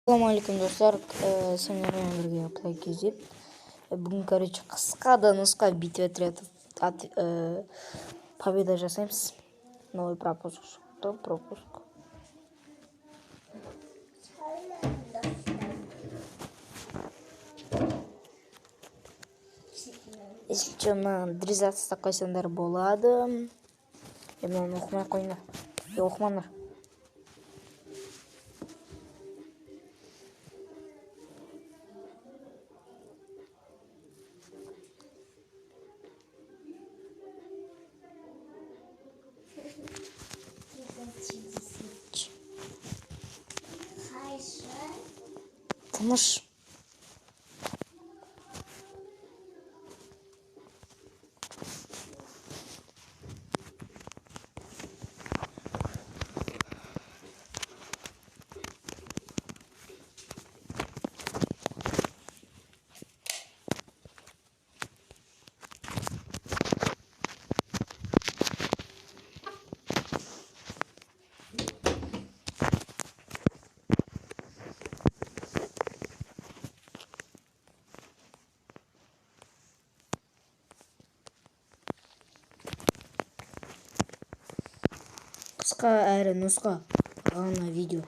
Ассалаумалейкум достар, сендермен бірге Play KZ. Бүгін, қысқа да нұсқа битва отрядов победа жасаймыз. Новый пропуск. Если что, мына дрезаться қойсаңдар болады. Мынаны оқымай қойыңдар. Оқымаңдар. Тыныш. Қысқа әрі нұсқа ғана видео.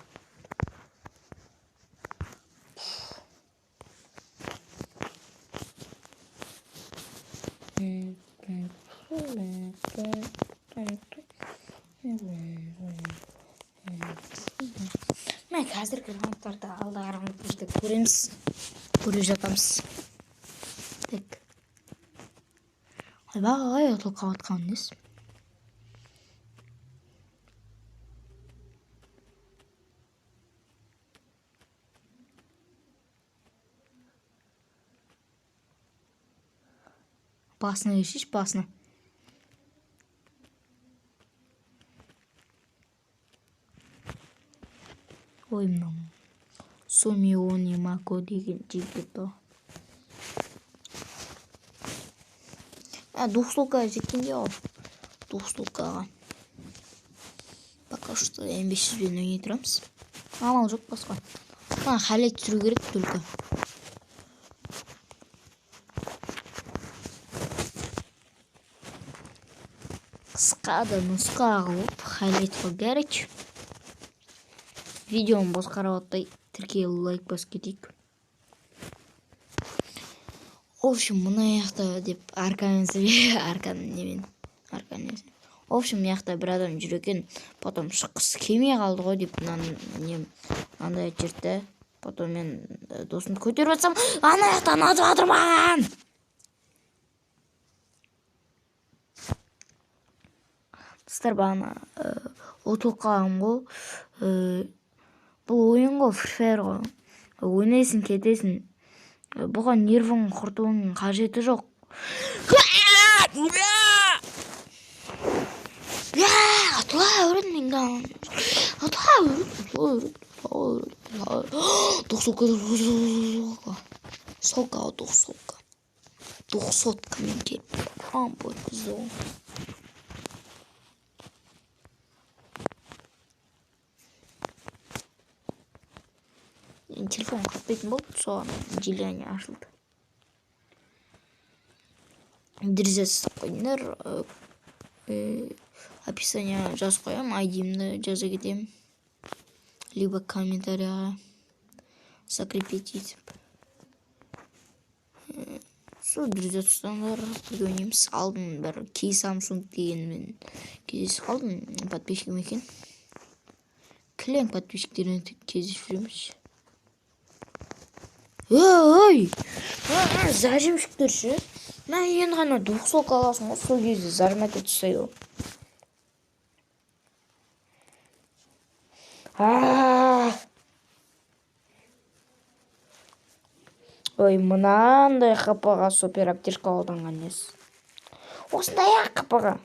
Мен қазіргі раундтарды алдарыңызды көре жатамыз. Так. Ойбай, ұтылып қалатқан несі? Басына ешіш, басына. Ой, мынау. Сомиони Мако деген жігіт бар. Двухстолкаға жеткенде ал. Двухстолкаға. Пока что М500-бен ойнай тұрамыз. Амал жоқ басқа. Халет түсіру керек только. Қысқа да нұсқа қылып халет қой керек. Видеоны басқарып аттай тіркеліп лайк басып кетейік. В общем, мына яқта деп арканы немен. В общем, мына яқта бір адам жүр екен, потом шыққысы келмей қалды ғой деп андай жерде. Потом мен досымды көтеріп жатсам, ана яқтан атып жатыр маған. Достар, бағана ұтылып қалғам ғой. Бұл ойын ғой, Free Fire ғой. Ойнайсың, кетесің. Бұған нервің құртуының қажеті жоқ. Атыла өрін менген. Двухсотка мен келіп. Бой қызу. Телефон қатпайтын болды, соған желание ашылды. Дрезаться қойыңдар. Описание жазып қоям, айдимді жаза кетем. Либо комментарияға закрепить етіп. Сол дрезацияңдар бірге ойнаймыз. Алдын бір Key Samsung дегенмен кездесіп қалдым. Подписчикім екен. Кілең подписчиктермен кездесіп жүреміз. Ой! Зажимшіктер ше? Мен енді ғана двухсотка аласың ғой, сол кезде зажимать етсейді. Ой, мынандай қапаға супер аптечка қолданған ес. Осындай қапаға.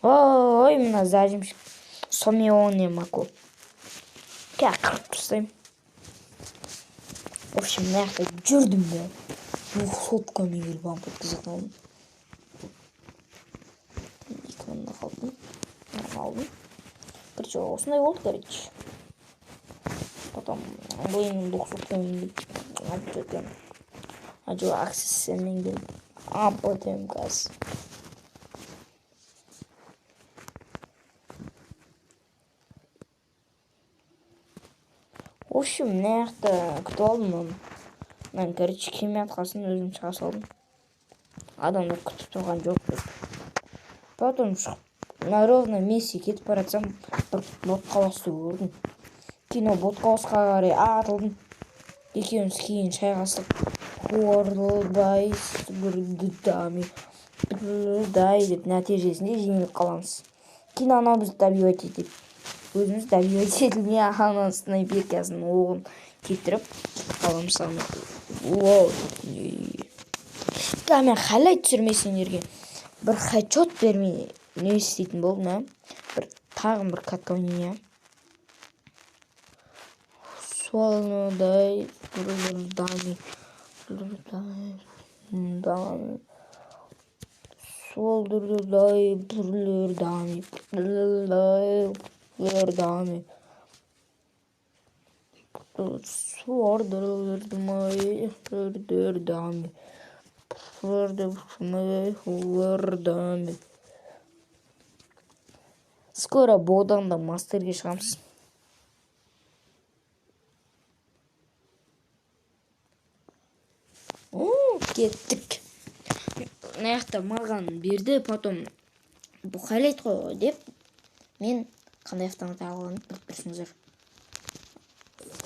Ой, мына зажимшік. Сомиони Мако. Қырып тастайым. В общем, мына жақта жүрдім бе. Двухсоткамен келіп анпот қызық алдым. 2 мыңда қалдым. алдым. Короче, осындай болды, короче. Потом ойынның 90 алып жүрген. Acaba aksesinden gelip апатем қазір. В общем, мына жақта күтіп алдым оны. Мен, короче, кеме атқасын өзім шыға салдым. Адамдар күтіп тұрған жоқ деп. Потом на ровно месте кетіп бара жатсам, бір ботқа басты көрдім. Кейін ол ботқа басқа қарай атылдым. Екеуміз кейін шайқастық. Ордай деп нәтижесінде жеңіліп қаламыз. Кейін анау бізді добивать етеді. Өзіміз добивать етілмей анау снайперкасының оғын кетіріп қаламыз саны. Мен қалай түсірмесеңдерге бір хедшот бермей не істейтін болдым, бір тағым бір каткование. Суалныдай дами. Солдырдай бүрлердами. Бүрлердами. Суардырдымай бүрлердами. Бүрлердами. Скоро бодан да мастерге шығамыз. Кеттік. Мына жақта маған берді, потом бұл хайлайт қой деп мен қандай автомат алғанын біліп тұрсыңыздар.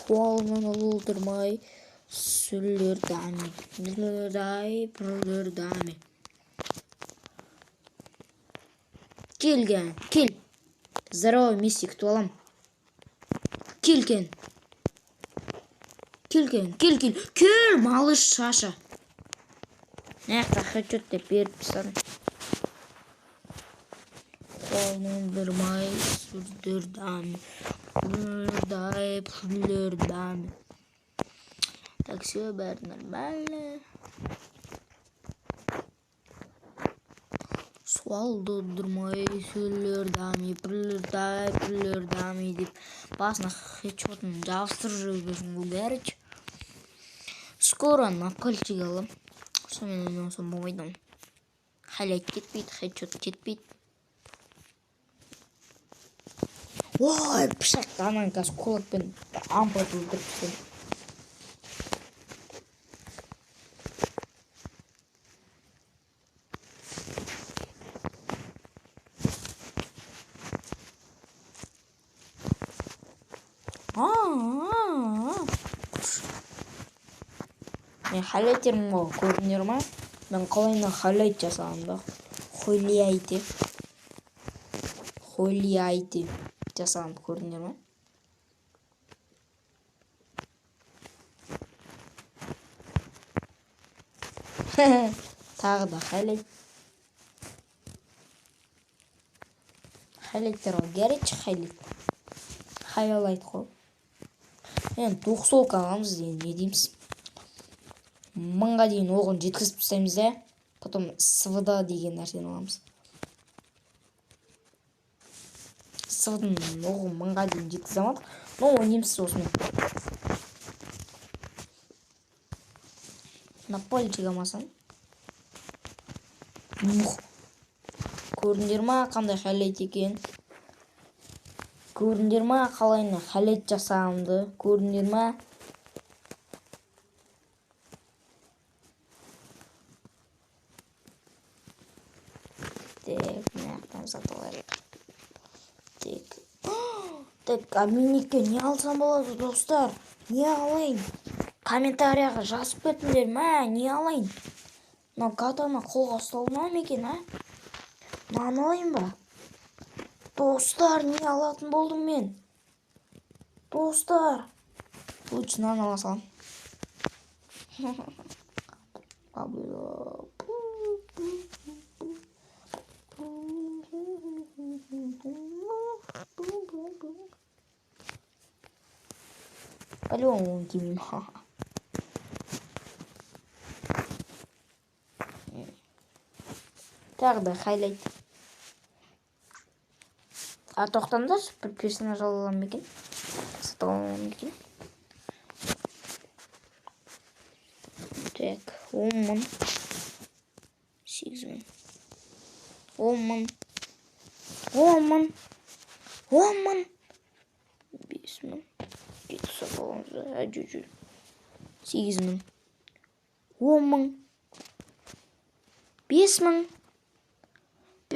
Қолынан ұлдырмай сүлдердами. Бүрлердами. Келген, кел. Здорово, миссия күтіп алам. Келген. Кел, малыш Саша. Мына хедшот деп беріп тастадым. Қолынан ұлдырмай сүлдердами. Бүрлердами. Так, все, бәрі нормально. Суалды ұлдырмай сүлдердами. Бүрлердами деп басына хедшотын жабыстырып жүргізім бұл бәріч. Скоро напальчик алам. Сонымен ойнасам болмайды. Хайлайт кетпейді, хедшот кетпейді. Ой, пышақ анан қазір кулакпен ампат өлтіріп тастадым. Мен хайлайтерім ғой, көрдіңдер ма? Мен қалайына хайлайт жасағам да. Хойлайты жасағам, көрдіңдер ма? Тағы да хайлайт. Хайлайттер ғой, гәречі хайлайт. Хайлайт қой. Мен 90 аламыз деген не дейміз? 1000-ға дейін оғын жеткізіп тастаймыз да, потом СВД деген нәрсені аламыз. СВД-ның оғын 1000-ға дейін жеткізе алмадық, но ойнаймыз осымен. Напольчик алмасам. Көрдіңдер ма қандай хайлайт екен? Көрдіңдер ма қалайына хайлайт жасағымды? Көрдіңдер ма? Так, миникке не алсам болады, достар? Не алайын? Комментарияға жазып кетіңдер, не алайын? Мына катана қолға ұсталма ма екен, Мынаны алайын ба? Достар, не алатын болдым мен? Достар. Лучше мынаны ала салам. По-любому кимим. Тағы да хайлайт. тоқтаңдаршы, бір персонаж ала аламын ба екен? Сатып ала аламын ба екен? Так, 10 мың, 8 мың, 10 мың, 10 мың, 10 мың, 5 мың, 7 сатып аламыз, жүр. 8 мың, 10 мың, 5 мың,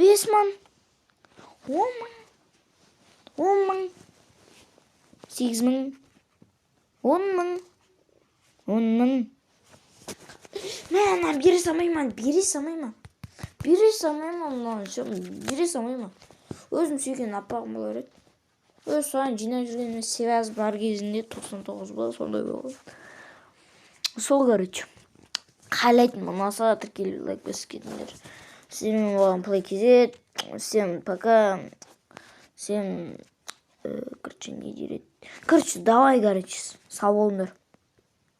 5 мың, 10 мың, 10 мың, 8 мың, 10 мың, 10 мың. Мә, бере салмаймын, бере салмаймын. Бере салмаймын. Өзім сүйген аппағым болар еді. Өз соған жинап жүргенде связь бар кезінде 99 бол, сондай болған. Сол, короче. Қалайтын ұнаса тіркеліп лайк басып кетіңдер. Сіздермен болған PlayKZ. Всем пока. Всем, короче, не дерет. Короче, давай, короче, сау болыңдар.